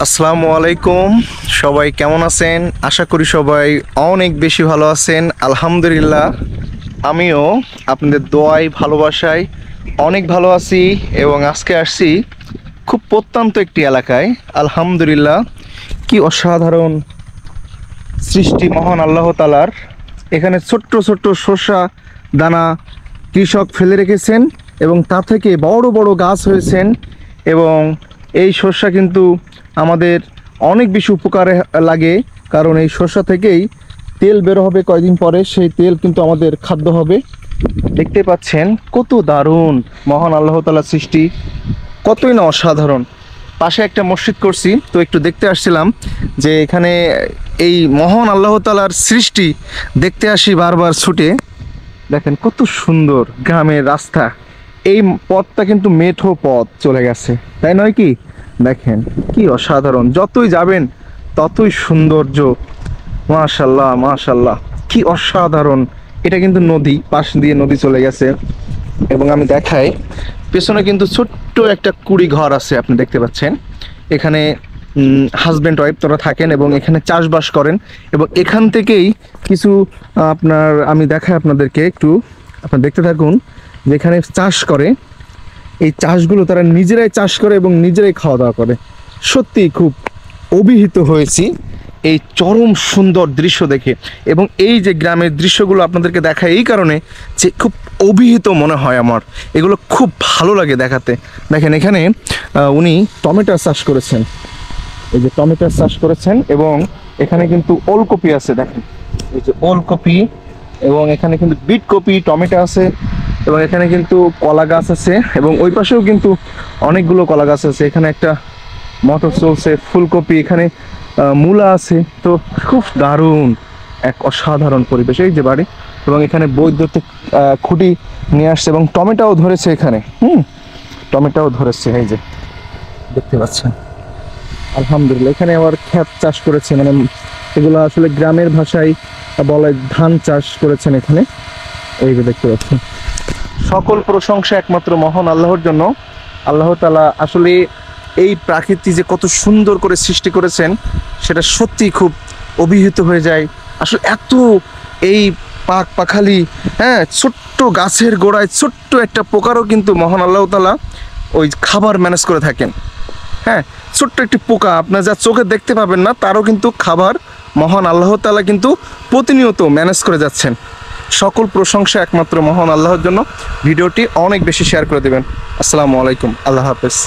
আসসালামু আলাইকুম। সবাই কেমন আছেন? আশা করি সবাই অনেক বেশি ভালো আছেন। আলহামদুলিল্লাহ আমিও আপনাদের দোয়ায় ভালোবাসায় অনেক ভালো আছি এবং আজকে আসছি খুব প্রত্যন্ত একটি এলাকায়। আলহামদুলিল্লাহ কি অসাধারণ সৃষ্টি মহান আল্লাহ তাআলার। এখানে ছোট্ট ছোট্ট শসা দানা কৃষক ফেলে রেখেছেন এবং তা থেকে বড় বড় গাছ হয়েছেন এবং এই শসা কিন্তু আমাদের অনেক বেশি উপকারে লাগে, কারণ এই শসা থেকেই তেল বের হবে কয়েকদিন পরে, সেই তেল কিন্তু আমাদের খাদ্য হবে। দেখতে পাচ্ছেন কত দারুণ মহান আল্লাহ তাআলার সৃষ্টি, কতই না অসাধারণ। পাশে একটা মসজিদ করছি, তো একটু দেখতে আসছিলাম যে এখানে এই মহান আল্লাহ তাআলার সৃষ্টি দেখতে আসি বারবার ছুটে। দেখেন কত সুন্দর গ্রামের রাস্তা, এই পথটা কিন্তু মেঠো পথ চলে গেছে, তাই নয় কি? দেখেন কি অসাধারণ, যতই যাবেন ততই সৌন্দর্য। মাশাল্লাহ মাশাল্লাহ, কি অসাধারণ। এটা কিন্তু নদী, পাশ দিয়ে নদী চলে গেছে এবং আমি দেখাই পেছনে কিন্তু ছোট্ট একটা কুড়ি ঘর আছে, আপনি দেখতে পাচ্ছেন। এখানে হাজব্যান্ড ওয়াইফ তোরা থাকেন এবং এখানে চাষবাস করেন এবং এখান থেকেই কিছু আপনার আমি দেখাই আপনাদেরকে, একটু আপনারা দেখতে থাকুন। যেখানে চাষ করে, এই চাষগুলো তারা নিজেরাই চাষ করে এবং নিজেরাই খাওয়া দাওয়া করে। সত্যি খুব অভিহিত হয়েছি এই চরম সুন্দর দৃশ্য দেখে। এবং এই যে গ্রামের দৃশ্যগুলো আপনাদেরকে দেখায় এই কারণে যে খুব অভিহিত মনে হয় আমার, এগুলো খুব ভালো লাগে দেখাতে। দেখেন এখানে উনি টমেটো চাষ করেছেন, এই যে টমেটো চাষ করেছেন এবং এখানে কিন্তু ওলকপি আছে, দেখেন এই যে ওলকপি, এবং এখানে কিন্তু বিট কপি, টমেটো আছে এবং এখানে কিন্তু কলা গাছ আছে এবং ওই পাশেও কিন্তু অনেকগুলো কলা গাছ আছে। এখানে একটা মটর চলছে, ফুলকপি, এখানে মূলা আছে। তো খুব দারুণ এক অসাধারণ পরিবেশ। এই যে বাড়ি এবং এখানে বৈদ্যুতিক খুঁটি নিয়ে আসছে এবং টমেটোও ধরেছে এখানে, টমেটোও ধরেছে, এই যে দেখতে পাচ্ছেন। আলহামদুলিল্লাহ এখানে আবার ক্ষেত চাষ করেছে, মানে এগুলো আসলে গ্রামের ভাষায় বলে ধান চাষ করেছেন এখানে, এই যে দেখতে পাচ্ছেন। সকল প্রশংসা একমাত্র মহান আল্লাহর জন্য। আল্লাহ তাআলা আসলে এই প্রাকৃতি যে কত সুন্দর করে সৃষ্টি করেছেন সেটা সত্যি খুব অভিহিত হয়ে যায়। আসলে এত এই পাখালি, ছোট্ট গাছের গোড়ায় ছোট্ট একটা পোকারও কিন্তু মহান আল্লাহ তাআলা ওই খাবার ম্যানেজ করে থাকেন। ছোট্ট একটি পোকা আপনার যা চোখে দেখতে পাবেন না, তারও কিন্তু খাবার মহান আল্লাহ তাআলা কিন্তু প্রতিনিয়ত ম্যানেজ করে যাচ্ছেন। সকল প্রশংসা একমাত্র মহান আল্লাহর জন্য। ভিডিওটি অনেক বেশি শেয়ার করে দেবেন। আসসালামু আলাইকুম, আল্লাহ হাফেজ।